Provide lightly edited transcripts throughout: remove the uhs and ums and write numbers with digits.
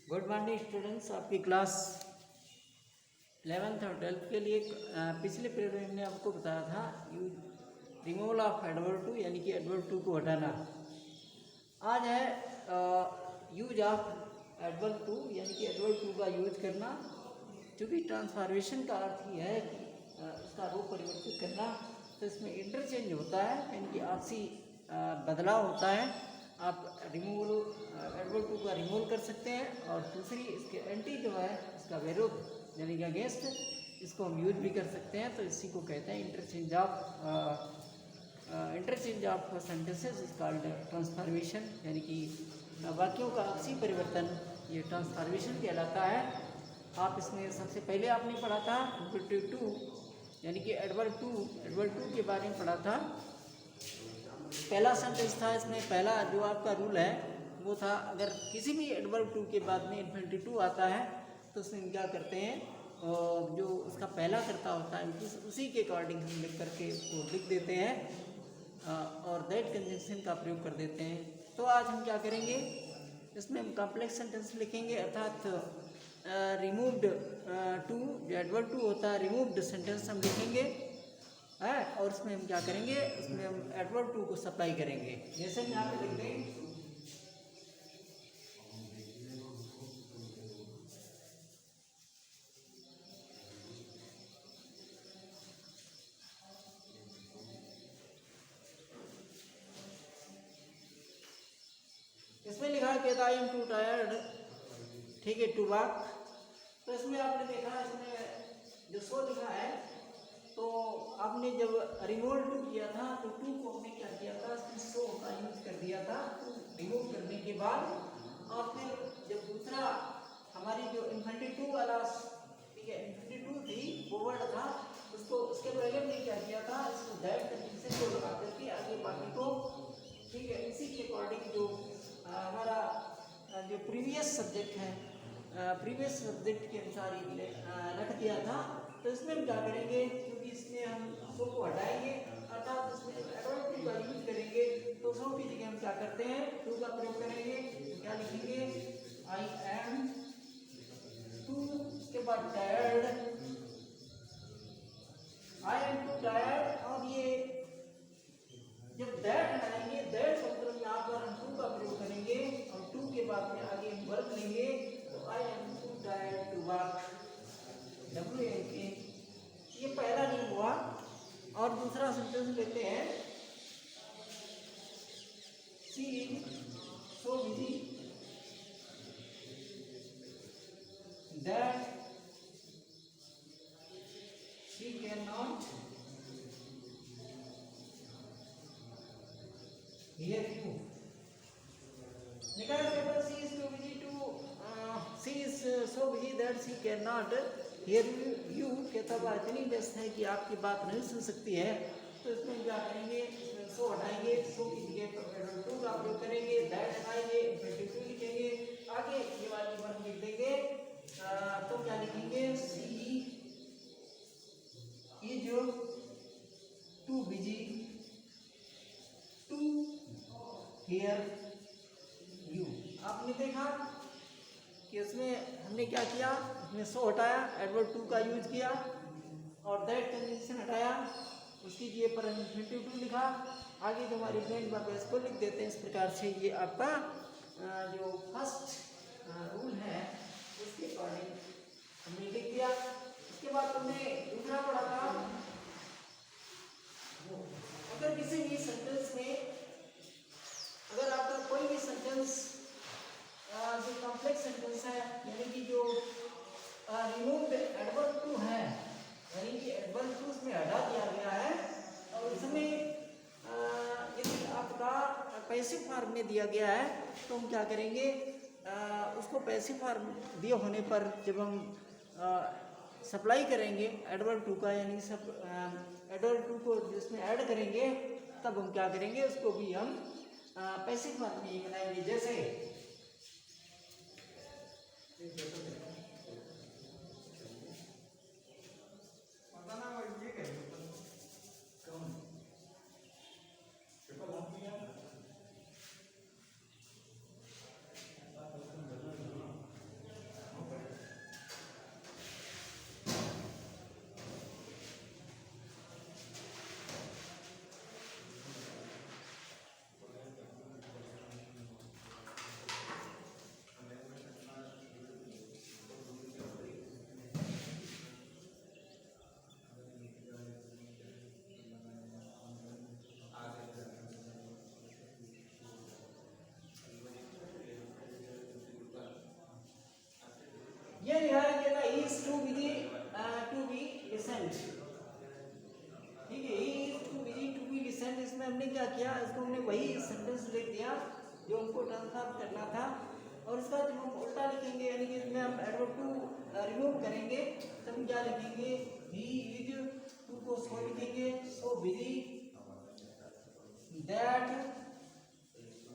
Good morning students. आपकी class 11th और 12th के लिए पिछले पीरियड में हमने आपको बताया था रिमूवल ऑफ एडवर्ब टू, यानी कि एडवर्ब टू को हटाना। आज है यूज ऑफ एडवर्ब टू, यानी कि एडवर्ब टू का यूज करना। क्योंकि ट्रांसफॉर्मेशन का अर्थ ही है कि उसका रूप परिवर्तित करना, तो इसमें इंटरचेंज होता है, यानी कि आपसी बदलाव होता है। आप रिमूवल एडवर्ब टू का रिमूवल कर सकते हैं, और दूसरी इसके एंटी जो है, इसका विरोध यानी कि अगेंस्ट, इसको हम यूज भी कर सकते हैं। तो इसी को कहते हैं interchange of sentences is called transformation, यानी कि वाक्यों का आपसी परिवर्तन, ये ट्रांसफॉर्मेशन कहलाता है। आप इसमें सबसे पहले आपने पढ़ा था इंपरेटिव टू, यानी कि एडवर्ब टू के बारे में पढ़ा था। पहला सेंटेंस था इसमें, पहला जो आपका रूल है वो था, अगर किसी भी एडवर्ब टू के बाद में इन्फिनिटिव टू आता है तो उसमें क्या करते हैं, जो उसका पहला कर्ता होता है उसी के अकॉर्डिंग हम लिख करके उसको लिख देते हैं, और दैट कंजंक्शन का प्रयोग कर देते हैं। तो आज हम क्या करेंगे, इसमें हम कॉम्प्लेक्स सेंटेंस लिखेंगे, अर्थात रिमूव्ड टू, जो एडवर्ब टू होता है रिमूव्ड सेंटेंस हम लिखेंगे है। और इसमें हम क्या करेंगे, इसमें हम एडवर्ब टू को सप्लाई करेंगे। जैसे हम यहाँ पे लिख दें, इसमें लिखा है आई एम टू टायर्ड, ठीक है, टू वॉक। तो इसमें आपने देखा, इसमें जो सो लिखा है, तो आपने जब रिमूव टू किया था तो टू को हमने क्या किया था, इसमें सो का यूज कर दिया था। रिमूव करने के बाद और फिर जब दूसरा हमारी जो इन्फिनिटिव टू वाला, ठीक है, इन्फिनिटिव टू थी, वो वर्ड था, उसको उसके पहले हमने क्या किया था, इसको दैट कंडीशन को लगा करके आगे बाकी को, ठीक है, इसी के अकॉर्डिंग जो हमारा जो प्रीवियस सब्जेक्ट है, प्रीवियस सब्जेक्ट के अनुसार ही रख दिया था। तो इसमें हम क्या करेंगे, क्योंकि इसमें हम सो को हटाएंगे, अर्थात इसमें एडवर्ब टू का यूज करेंगे, तो सो की जगह हम क्या करते हैं, टू का प्रयोग करेंगे। तो क्या लिखेंगे, आई एम टू, उसके बाद tired, I am too tired. और ये जब दैट हटाएंगे, दैट शब्द में यहाँ पर हम टू का प्रयोग करेंगे, और टू के बाद में आगे हम वर्ब लेंगे, तो I am too tired to walk, WAK। ये पहला नहीं हुआ। और दूसरा सेंटेंस लेते हैं, she is so busy that she can not hear you. निकाल paper, she is too busy to, she is so busy that she can not hear you, के तब इतनी व्यस्त है कि आपकी बात नहीं सुन सकती है। तो इसमें क्या करेंगे, इसमें सो हटाएंगे, सो की जगह पर टू का प्रयोग करेंगे, दैट हटाएंगे, इन्फिनिटिव टू लिखेंगे, आगे ये वाली वर्ब लिख देंगे। तो क्या लिखेंगे, she is too busy to hear you. आपने देखा कि उसमें हमने क्या किया, उसमें सो हटाया, एडवर्ब टू का यूज किया, और दैट कंजंक्शन हटाया, उसकी जगह पर इन्फिनिटिव टू लिखा, आगे जो हमारी मेन वर्ब है इसको लिख देते हैं। इस प्रकार से ये आपका जो फर्स्ट रूल है उसके अकॉर्डिंग हमने लिख दिया। उसके बाद हमने दूसरा पढ़ा था, अगर किसी भी सेंटेंस में, अगर आपका कोई भी सेंटेंस जो कॉम्प्लेक्स सेंटेंस है, यानी कि जो रिमूव्ड एडवर्ब टू है, यानी कि एडवर्ब टू उसमें हटा दिया गया है, और उसमें यदि आपका पैसिव फॉर्म में दिया गया है, तो हम क्या करेंगे, उसको पैसिव फॉर्म दिए होने पर जब हम सप्लाई करेंगे एडवर्ब टू का, यानी सब एडवर्ब टू को जिसमें ऐड करेंगे, तब हम क्या करेंगे, उसको भी हम पैसिव फॉर्म में बनाएंगे। जैसे किया, इसको हमने वही सेंटेंस लिख दिया जो हमको ट्रांसफॉर्म करना था। और इसका जब हम उल्टा लिखेंगे यानी कि इसमें हम एडवर्ब टू रिमूव करेंगे तब क्या लिखेंगे, ही इज, टू को सो लिखेंगे, सो बिजी दैट,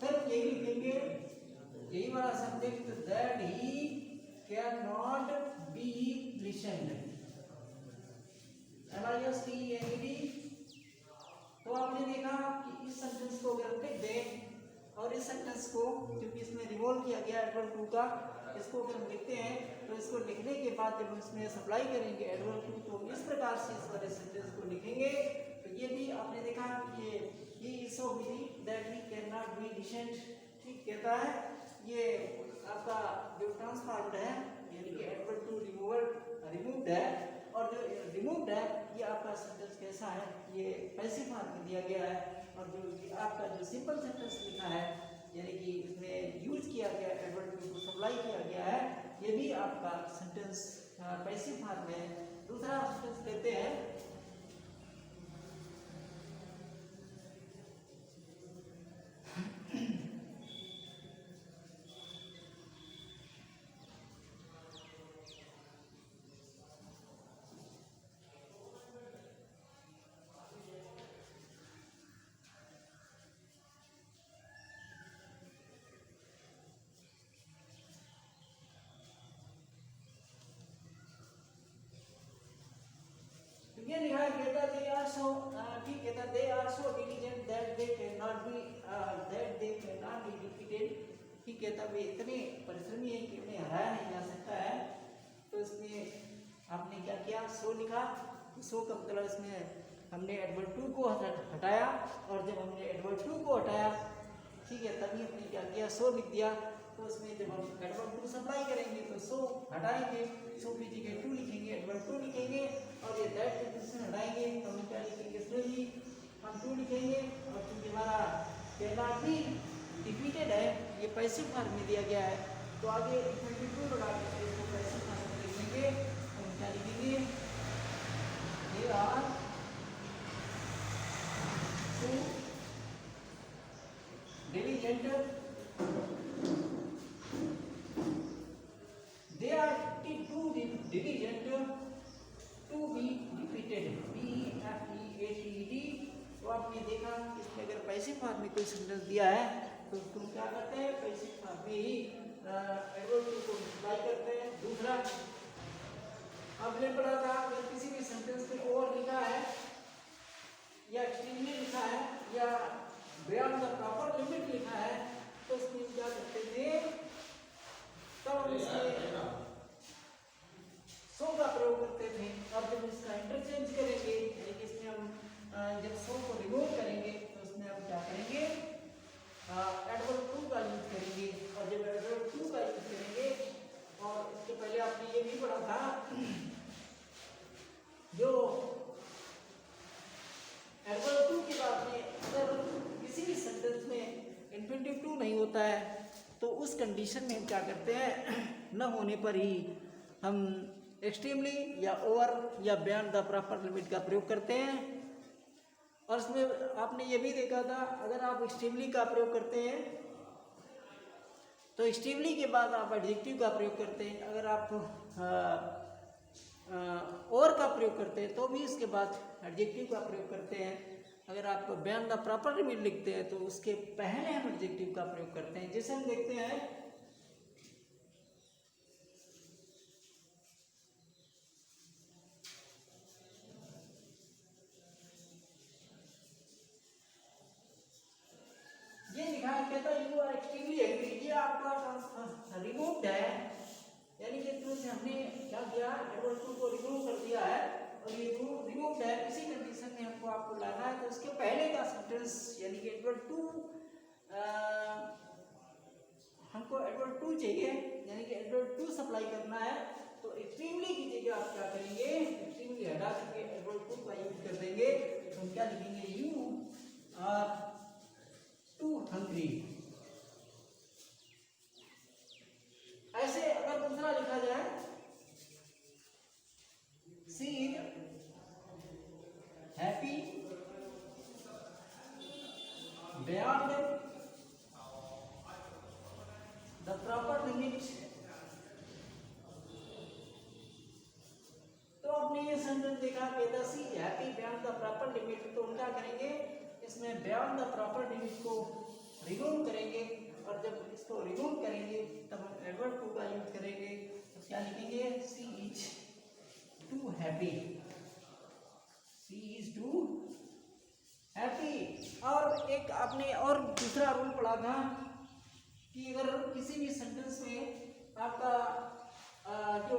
फिर यही लिखेंगे यही वाला subject that he can not B listened, LISTENED। तो आपने देखा कि इस सेंटेंस को अगर लिख दें और इस सेंटेंस को, क्योंकि इसमें रिवॉल्व किया गया एडवर्ब टू का, इसको अगर हम लिखते हैं तो इसको लिखने के बाद जब हम इसमें सप्लाई करेंगे एडवर्ब टू, तो इस प्रकार से इस वाले सेंटेंस को लिखेंगे। तो ये भी आपने देखा कि he is so busy that he can not B listened, ठीक कहता है। ये आपका जो ट्रांसफॉर्म्ड है यानी कि एडवर्ब टू रिमूव्ड है, और जो रिमूव्ड है ये आपका सेंटेंस कैसा है, ये पैसिव फॉर्म में दिया गया है। और जो आपका जो सिंपल सेंटेंस लिखा है यानी कि इसमें यूज किया गया एडवर्ब टू को सप्लाई किया गया है, ये भी आपका सेंटेंस पैसिव फॉर्म में। दूसरा सेंटेंस लेते हैं, ये लिखा है कहता दे आर सो, ठीक कहता they are so diligent that they can not be defeated, ठीक कहता वे इतने परिश्रमी है कि उन्हें हराया नहीं जा सकता है। तो इसमें आपने क्या किया, सो लिखा, सो का मतलब इसमें हमने एडवर्ब टू को हटाया, और जब हमने एडवर्ब टू को हटाया ठीक है तभी हमने क्या किया, सो लिख दिया। तो इसमें जब हम एडवर्ब टू सप्लाई करेंगे तो सो हटाएंगे, सो की जगह टू लिखेंगे, एडवर्ब टू लिखेंगे, और ये दैट के दूसरे हटाएंगे तो हम क्या लिखेंगे, इसमें भी हम टू लिखेंगे। और क्योंकि हमारा पहला भी डिफीटेड है, ये पैसिव फॉर्म में दिया गया है, तो आगे टू लगा के इसको पैसिव फॉर्म में लिखेंगे, तो हम क्या लिखेंगे, they are too diligent, they are too diligent to be defeated, DEFEATED। तो आपने देखा इसमें अगर पैसिव फॉर्म में कोई सेंटेंस दिया है तो तुम क्या करते हैं, पैसिव फॉर्म में ही एडवर्ब टू को अप्लाई करते हैं। दूसरा आपने पढ़ा था अगर किसी भी सेंटेंस में ओवर लिखा है या एक्सट्रीमली लिखा है या बियॉन्ड द प्रॉपर लिमिट लिखा है तो इसमें क्या करते थे, तब हम इसमें सो का प्रयोग करते थे। और जब इसका इंटरचेंज करेंगे यानी कि इसमें हम जब सो को रिमूव करेंगे तो इसमें हम क्या करेंगे, एडवर्ब टू का यूज करेंगे। और जब एडवर्ब टू का यूज करेंगे, और इसके पहले आपने ये भी पढ़ा था जो एडवर्ब टू के बाद में अगर किसी भी सेंटेंस में इन्फिनिटिव टू नहीं होता है तो उस कंडीशन में हम क्या करते हैं, न होने पर ही हम एक्सट्रीमली या ओवर या बियॉन्ड द प्रॉपर लिमिट का प्रयोग करते हैं। और इसमें आपने ये भी देखा था अगर आप एक्सट्रीमली का प्रयोग करते हैं तो एक्सट्रीमली के बाद आप एडजेक्टिव का प्रयोग करते हैं, अगर आप ओवर का प्रयोग करते हैं तो भी इसके बाद एडजेक्टिव का प्रयोग करते हैं। अगर आप बियॉन्ड द प्रॉपर लिमिट लिखते हैं तो उसके पहले हम एडजेक्टिव का प्रयोग करते हैं। जैसे हम देखते हैं ये लिखा है कहता यू आर एक्सट्रीमली एग्री, ये आपका रिमूव्ड है यानी कि इसमें से हमने क्या किया, एडवर्ब टू को रिमूव कर दिया है और ये रिमूव्ड है। इसी कंडीशन में आपको लाना है तो उसके पहले का सेंटेंस यानी कि एडवर्ब टू, हमको एडवर्ब टू चाहिए यानी कि एडवर्ब टू सप्लाई करना है तो एक्सट्रीमली की जगह आप क्या करेंगे, एक्सट्रीमली हटा करके एडवर्ब टू का यूज कर देंगे। तो हम क्या लिखेंगे, यू आर टू हंग्री। ऐसे अगर दूसरा लिखा जाए, she is happy beyond the proper limit। तो आपने ये सेंटेंस देखा कहता she happy beyond the proper limit, तो हम क्या करेंगे इसमें बियॉन्ड द प्रॉपर लिमिट को रिमूव करेंगे, और जब इसको रिमूव करेंगे तब हम एडवर्ब टू का यूज करेंगे। तो क्या लिखेंगे she is too happy, she is too happy. और एक आपने और दूसरा रूल पढ़ा था कि अगर किसी भी सेंटेंस में आपका जो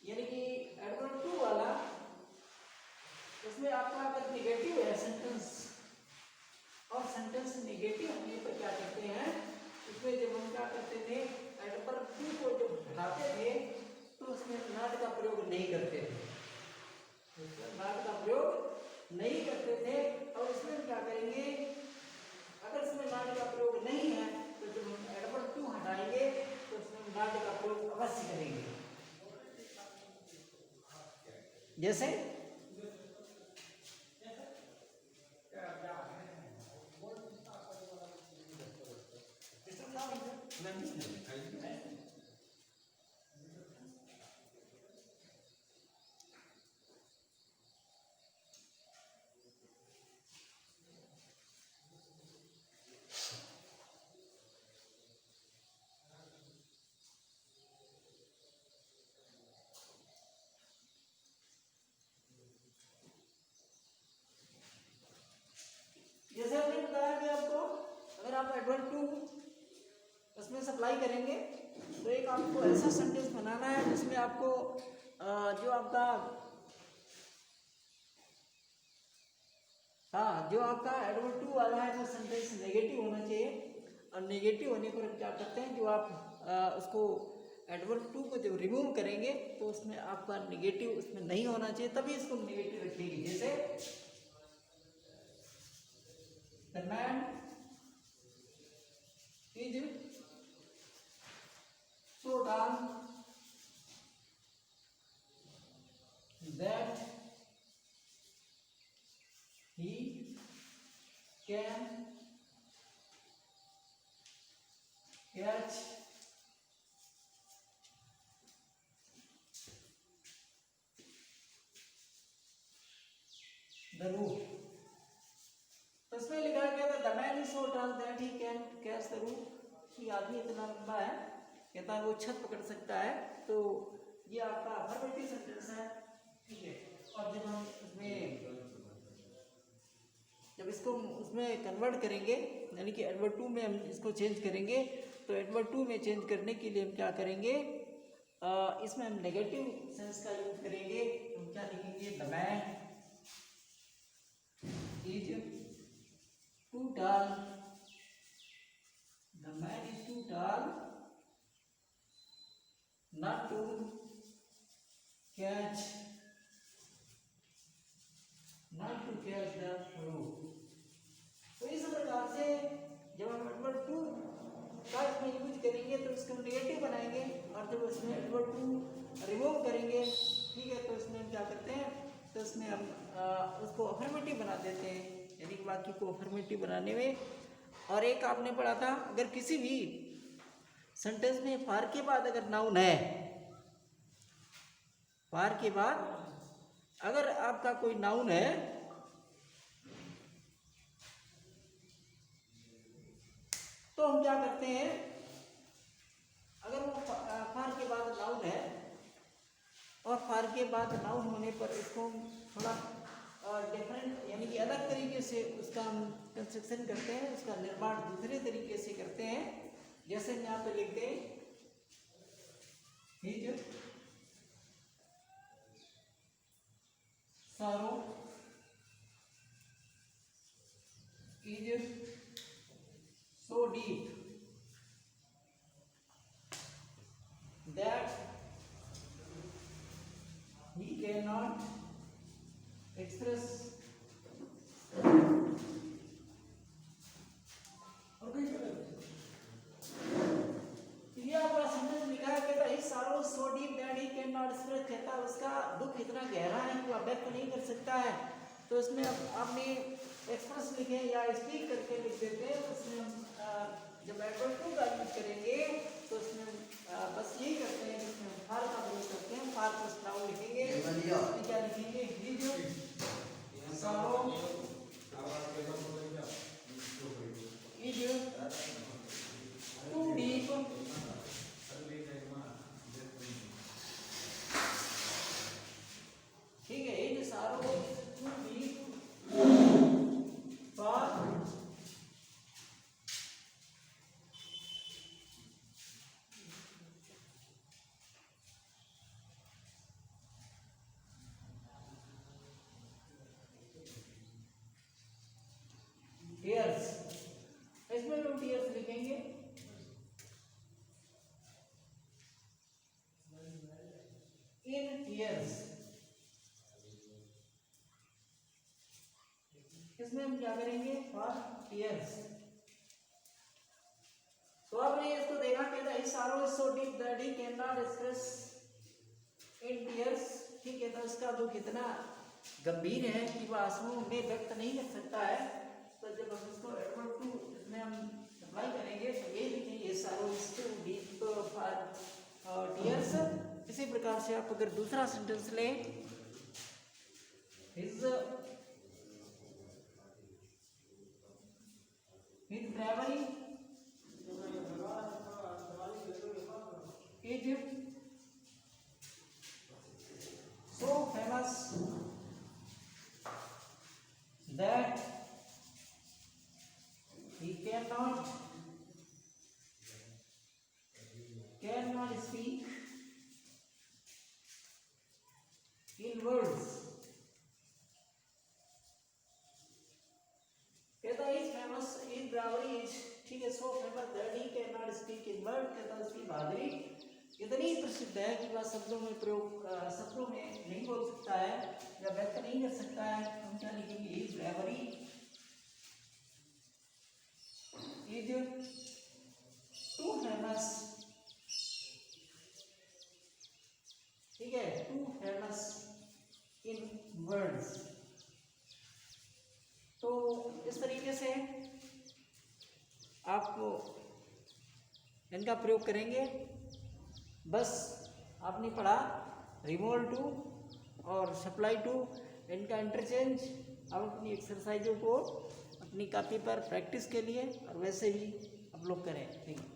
यानी कि एडवर्ब टू वाला उसमें आपका अगर नेगेटिव है सेंटेंस, और सेंटेंस नेगेटिव होने पर क्या करते हैं, उसमें जब हम क्या करते थे एडवर्ब टू को जब हटाते थे तो उसमें नॉट का प्रयोग नहीं करते थे, नॉट का प्रयोग नहीं करते थे। और इसमें क्या करेंगे अगर इसमें नॉट का प्रयोग नहीं है तो जब हम एडवर्ब टू हटाएंगे तो उसमें नॉट का प्रयोग अवश्य करेंगे। जैसे जैसे हमने बताया कि आपको अगर आप एडवर्ब टू उसमें सप्लाई करेंगे तो एक आपको ऐसा सेंटेंस बनाना है जिसमें आपको जो आपका जो आपका एडवर्ब टू वाला है वो सेंटेंस नेगेटिव होना चाहिए। और नेगेटिव होने पर क्या करते हैं जो आप उसको एडवर्ब टू को जब रिमूव करेंगे तो उसमें आपका नेगेटिव उसमें नहीं होना चाहिए, तभी इसको नेगेटिव रखेंगे। जैसे the man is so tall that he can catch the roof। तो इसमें लिखा गया था the man is so tall that he can catch the roof, कि आदमी इतना लंबा है कहता है वो छत पकड़ सकता है। तो ये आपका अफर्मेटिव सेंटेंस है, ठीक है। और जब हम इसमें जब इसको उसमें कन्वर्ट करेंगे यानी कि एडवर्ब टू में हम इसको चेंज करेंगे, तो एडवर्ब टू में चेंज करने के लिए हम क्या करेंगे इसमें हम नेगेटिव सेंस का यूज करेंगे। तो क्या लिखेंगे the man is too tall, the man is too tall not to catch the roof। तो इस प्रकार से जब हम एडवर्ब टू का इसमें यूज करेंगे तो इसको नेगेटिव बनाएंगे, और जब इसमें एडवर्ब टू रिमूव करेंगे, ठीक है, तो इसमें हम क्या करते हैं तो इसमें हम उसको अफर्मेटिव बना देते हैं, यानी कि वाक्य को अफर्मेटिव बनाने में। और एक आपने पढ़ा था अगर किसी भी सेंटेंस में फार के बाद अगर नाउन है, फार के बाद अगर आपका कोई नाउन है तो हम क्या करते हैं अगर वो फार के बाद नाउन है और फार के बाद नाउन होने पर इसको थोड़ा डिफरेंट यानी कि अलग तरीके से उसका हम कंस्ट्रक्शन करते हैं, उसका निर्माण दूसरे तरीके से करते हैं। जैसे हम यहाँ पे लिखते हैं his sorrow is so deep that he cannot express कहता उसका दुख इतना गहरा है कि वो व्यक्त नहीं कर सकता है। तो इसमें आपने सेंटेंस लिखें या स्पीक करके लिख देते हैं, तो उसमें हम जब एडवर्ब टू का यूज करेंगे तो उसमें बस यही करते हैं, जिसमें फार का प्रयोग करते हैं, फार प्लस नाउन लिखेंगे। तो क्या लिखेंगे? His sorrow is too deep ठीक है, is sorrow is too deep for tears. इसमें हम टीयर्स लिखेंगे इन टीयर्स। इसमें हम क्या करेंगे? For tears. तो आपने इसको देखा कि the sorrow is so deep that he cannot express in tears। ठीक है, तो इसका दुख इतना गंभीर है कि वह आंसुओं में व्यक्त नहीं कर सकता है। तो जब हम इसको एडवर्ब टू इसमें हम अप्लाई करेंगे तो ये लिखेंगे sorrow is too deep for tears। इसी प्रकार से आप अगर दूसरा सेंटेंस लें, his bravery is so famous that he cannot speak in words। कहता है इज फेमस, इज ब्रावरी इज ठीक है so famous that he can not speak in word. कहता है उसकी बहादुरी इतनी प्रसिद्ध है कि वह शब्दों में नहीं बोल सकता है या व्यक्त नहीं कर सकता है। हम क्या लिखेंगे? इज ब्रावरी इज टू फेमस ठीक है, टू फेमस इन वर्ड्स। तो इस तरीके से आप इनका प्रयोग करेंगे। बस आपने पढ़ा रिमोल टू और सप्लाई टू, इनका इंटरचेंज आप अपनी एक्सरसाइजों को अपनी कॉपी पर प्रैक्टिस के लिए और वैसे भी आप लोग करें। ठीक है।